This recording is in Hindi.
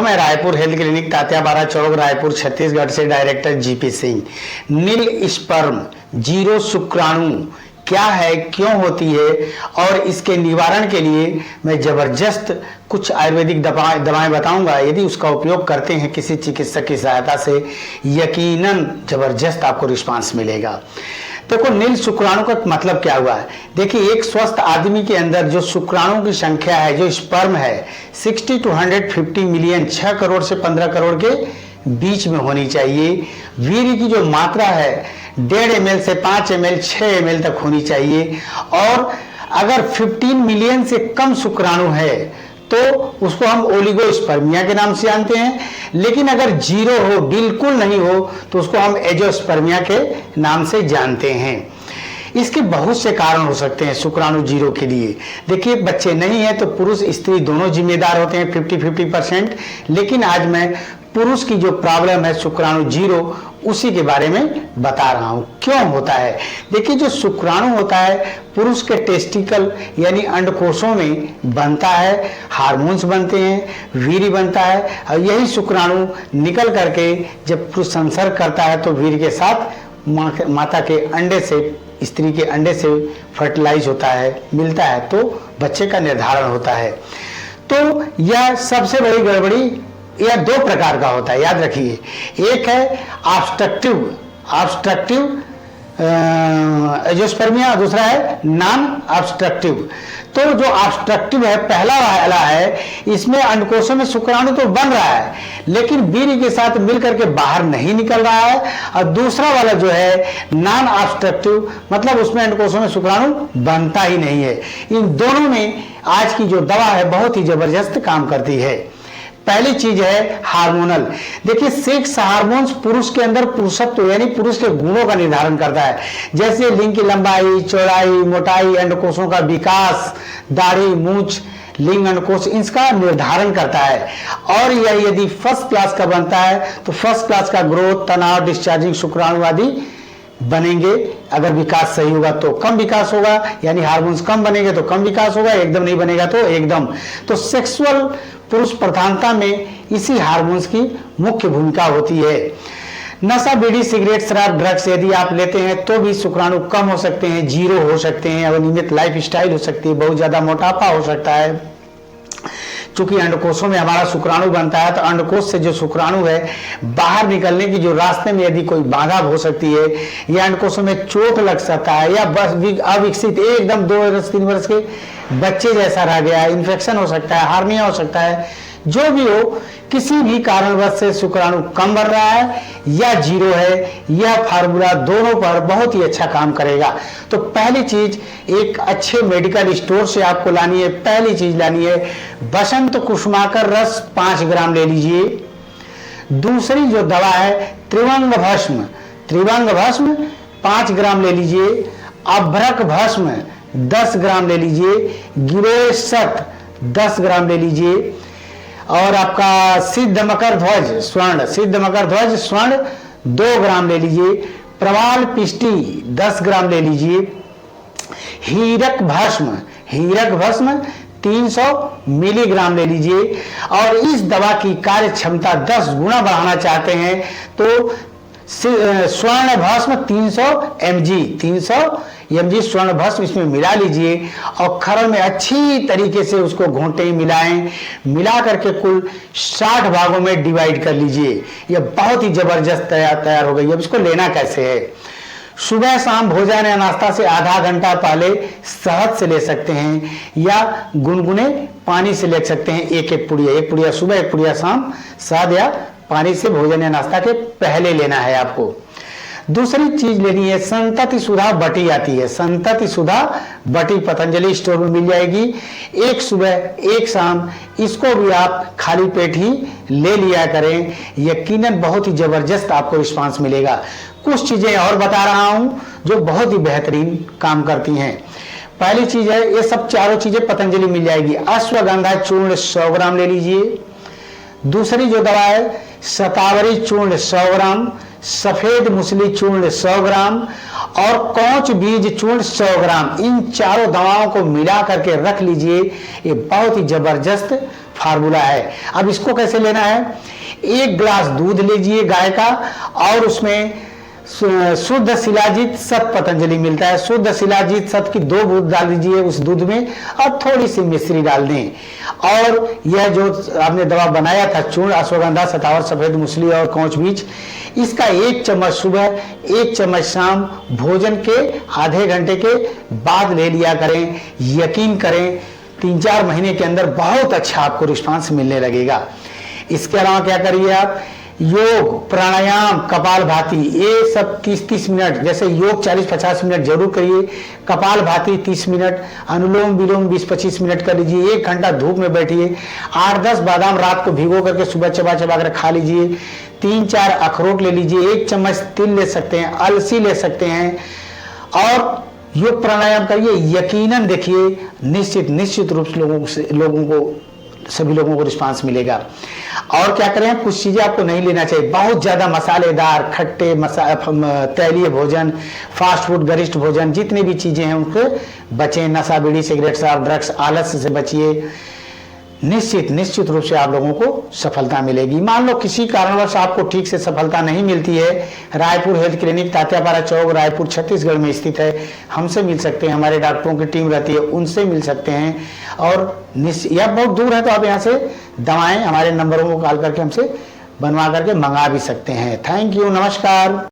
हेलो, मैं रायपुर हेल्थ क्लिनिक तात्याबारा चौक रायपुर छत्तीसगढ़ से डायरेक्टर जीपी सिंह। नील स्पर्म जीरो शुक्राणु क्या है, क्यों होती है और इसके निवारण के लिए मैं ज़बरदस्त कुछ आयुर्वेदिक दवाएं बताऊंगा। यदि उसका उपयोग करते हैं किसी चिकित्सक की सहायता से, यकीनन ज़बरदस्त आपको रिस्पांस मिलेगा। देखो, नील शुक्राणु का मतलब क्या हुआ है। देखिए, एक स्वस्थ आदमी के अंदर जो शुक्राणु की संख्या है, जो स्पर्म है, 60 to 150 मिलियन, 6 करोड़ से 15 करोड़ के बीच में होनी चाहिए। वीर्य की जो मात्रा है 1.5 ml से 5 ml 6 ml तक होनी चाहिए। और अगर 15 मिलियन से कम शुक्राणु है तो उसको हम ओलिगोस्पर्मिया के नाम से जानते हैं। लेकिन अगर जीरो हो, बिल्कुल नहीं हो, तो उसको हम एजोस्पर्मिया के नाम से जानते हैं। इसके बहुत से कारण हो सकते हैं शुक्राणु जीरो के लिए। देखिए, बच्चे नहीं है तो पुरुष स्त्री दोनों जिम्मेदार होते हैं 50-50%। लेकिन आज मैं पुरुष की जो प्रॉब्लम है शुक्राणु जीरो, उसी के बारे में बता रहा हूं क्यों होता है। देखिए, जो शुक्राणु होता है पुरुष के टेस्टिकल यानी अंडकोशों में बनता है, हार्मोन्स बनते हैं, वीर्य बनता है, और यही शुक्राणु निकल करके जब पुरुष संसर्ग करता है तो वीर्य के साथ माता के अंडे से, स्त्री के अंडे से फर्टिलाइज होता है, मिलता है, तो बच्चे का निर्धारण होता है। तो यह सबसे बड़ी गड़बड़ी यह 2 प्रकार का होता है, याद रखिए। एक है ऑब्स्ट्रक्टिव एजोस्पर्मिया, दूसरा है नॉन ऑब्स्ट्रक्टिव। तो जो ऑब्स्ट्रक्टिव है, पहला वाला है, इसमें अंडकोशों में शुक्राणु तो बन रहा है लेकिन वीर्य के साथ मिलकर के बाहर नहीं निकल रहा है। और दूसरा वाला जो है नॉन ऑब्स्ट्रक्टिव, मतलब उसमें अंडकोशों में शुक्राणु बनता ही नहीं है। इन दोनों में आज की जो दवा है बहुत ही जबरदस्त काम करती है। पहली चीज है हार्मोनल। देखिए, सेक्स हार्मोन्स पुरुष के अंदर पुरुषत्व यानी पुरुष के गुणों का निर्धारण करता है, जैसे लिंग की लंबाई, चौड़ाई, मोटाई, अंडकोशों का विकास, दाढ़ी, मूंछ, लिंग, अंडकोश, इसका निर्धारण करता है। और यह यदि फर्स्ट क्लास का बनता है तो फर्स्ट क्लास का ग्रोथ, तनाव, डिस्चार्जिंग शुक्राणु आदि बनेंगे। अगर विकास सही होगा तो कम विकास होगा, यानी हार्मोन्स कम बनेंगे तो कम विकास होगा, एकदम नहीं बनेगा तो एकदम। तो सेक्सुअल पुरुष प्रधानता में इसी हार्मोन्स की मुख्य भूमिका होती है। नशा, बीड़ी, सिगरेट, शराब, ड्रग्स यदि आप लेते हैं तो भी शुक्राणु कम हो सकते हैं, जीरो हो सकते हैं, अनियमित लाइफ स्टाइल हो सकती है, बहुत ज्यादा मोटापा हो सकता है। चूंकि अंडकोशों में हमारा शुक्राणु बनता है तो अंडकोश से जो शुक्राणु है बाहर निकलने की जो रास्ते में यदि कोई बाधा हो सकती है, या अंडकोशों में चोट लग सकता है, या बस अविकसित एकदम 2 वर्ष 3 वर्ष के बच्चे जैसा रह गया है, इन्फेक्शन हो सकता है, हार्निया हो सकता है, जो भी हो, किसी भी कारणवश से शुक्राणु कम बन रहा है या जीरो है, यह फार्मूला दोनों पर बहुत ही अच्छा काम करेगा। तो पहली चीज एक अच्छे मेडिकल स्टोर से आपको लानी है, पहली चीज लानी है बसंत कुसुमाकर रस 5 ग्राम ले लीजिए। दूसरी जो दवा है त्रिवंग भस्म 5 ग्राम ले लीजिए। अभ्रक भस्म 10 ग्राम ले लीजिए। गिरोशत 10 ग्राम ले लीजिए। और आपका सिद्ध मकर ध्वज स्वर्ण 2 ग्राम ले लीजिए। प्रवाल पिष्टी 10 ग्राम ले लीजिए। हीरक भस्म 300 मिलीग्राम ले लीजिए। और इस दवा की कार्य क्षमता 10 गुना बढ़ाना चाहते हैं तो स्वर्ण भस्म 300 mg स्वर्ण भस्म इसमें मिला लीजिए और खरल में अच्छी तरीके से उसको घोंटे मिला करके कुल 60 भागों में डिवाइड कर लीजिए। यह बहुत ही जबरदस्त तैयार हो गई। अब इसको लेना कैसे है? सुबह शाम भोजन या नाश्ता से आधा घंटा पहले शहद से ले सकते हैं या गुनगुने पानी से ले सकते हैं। एक पुड़िया सुबह, एक पुड़िया शाम, शहद या पानी से भोजन या नाश्ता के पहले लेना है आपको। दूसरी चीज लेनी है संतति सुधा बटी आती है। संतति सुधा बटी पतंजलि स्टोर में मिल जाएगी। एक सुबह एक शाम इसको भी आप खाली पेट ही ले लिया करें, यकीनन बहुत ही जबरदस्त आपको रिस्पांस मिलेगा। कुछ चीजें और बता रहा हूं जो बहुत ही बेहतरीन काम करती हैं। पहली चीज है, ये सब चारों चीजें पतंजलि मिल जाएगी। अश्वगंधा चूर्ण 100 ग्राम ले लीजिए। दूसरी जो दवा है शतावरी चूर्ण 100 ग्राम, सफेद मुसली चूर्ण 100 ग्राम और कौच बीज चूर्ण 100 ग्राम। इन चारों दवाओं को मिला करके रख लीजिए। ये बहुत ही जबरदस्त फार्मूला है। अब इसको कैसे लेना है, 1 गिलास दूध लीजिए गाय का, और उसमें शुद्ध शिलाजीत शत पतंजलि मिलता है, शुद्ध शिलाजीत शत की 2 बूंद डाल दीजिए उस दूध में, और थोड़ी सी मिश्री डाल दें। और यह जो आपने दवा बनाया था चूर्ण, अश्वगंधा, सतावर, सफेद मूसली और कौच बीज, इसका 1 चम्मच सुबह 1 चम्मच शाम भोजन के आधे घंटे के बाद ले लिया करें। यकीन करें 3-4 महीने के अंदर बहुत अच्छा आपको रिस्पांस मिलने लगेगा। इसके अलावा क्या करिए आप, योग, प्राणायाम, कपालभाति, ये सब 30-30 मिनट, जैसे योग 40-50 मिनट जरूर करिए, कपालभाति 30 मिनट, अनुलोम विलोम 20-25 मिनट कर लीजिए, 1 घंटा धूप में बैठिए, 8-10 बादाम रात को भिगो करके सुबह चबा चबा कर खा लीजिए, 3-4 अखरोट ले लीजिए, 1 चम्मच तिल ले सकते हैं, अलसी ले सकते हैं, और योग प्राणायाम करिए। यकीनन देखिए निश्चित रूप से सभी लोगों को रिस्पांस मिलेगा। और क्या करें, कुछ चीजें आपको नहीं लेना चाहिए, बहुत ज्यादा मसालेदार, खट्टे, तैलीय भोजन, फास्ट फूड, गरिष्ठ भोजन, जितनी भी चीजें हैं उनसे बचें। नशा, बीड़ी, सिगरेट, शराब, ड्रग्स, आलस्य से बचिए। निश्चित रूप से आप लोगों को सफलता मिलेगी। मान लो किसी कारणवश आपको ठीक से सफलता नहीं मिलती है, रायपुर हेल्थ क्लिनिक, तात्यापारा चौक, रायपुर, छत्तीसगढ़ में स्थित है। हमसे मिल सकते हैं, हमारे डॉक्टरों की टीम रहती है, उनसे मिल सकते हैं। और या बहुत दूर है तो आप यहाँ से दवाएं हमारे नंबरों को कॉल करके हमसे बनवा करके मंगा भी सकते हैं। थैंक यू, नमस्कार।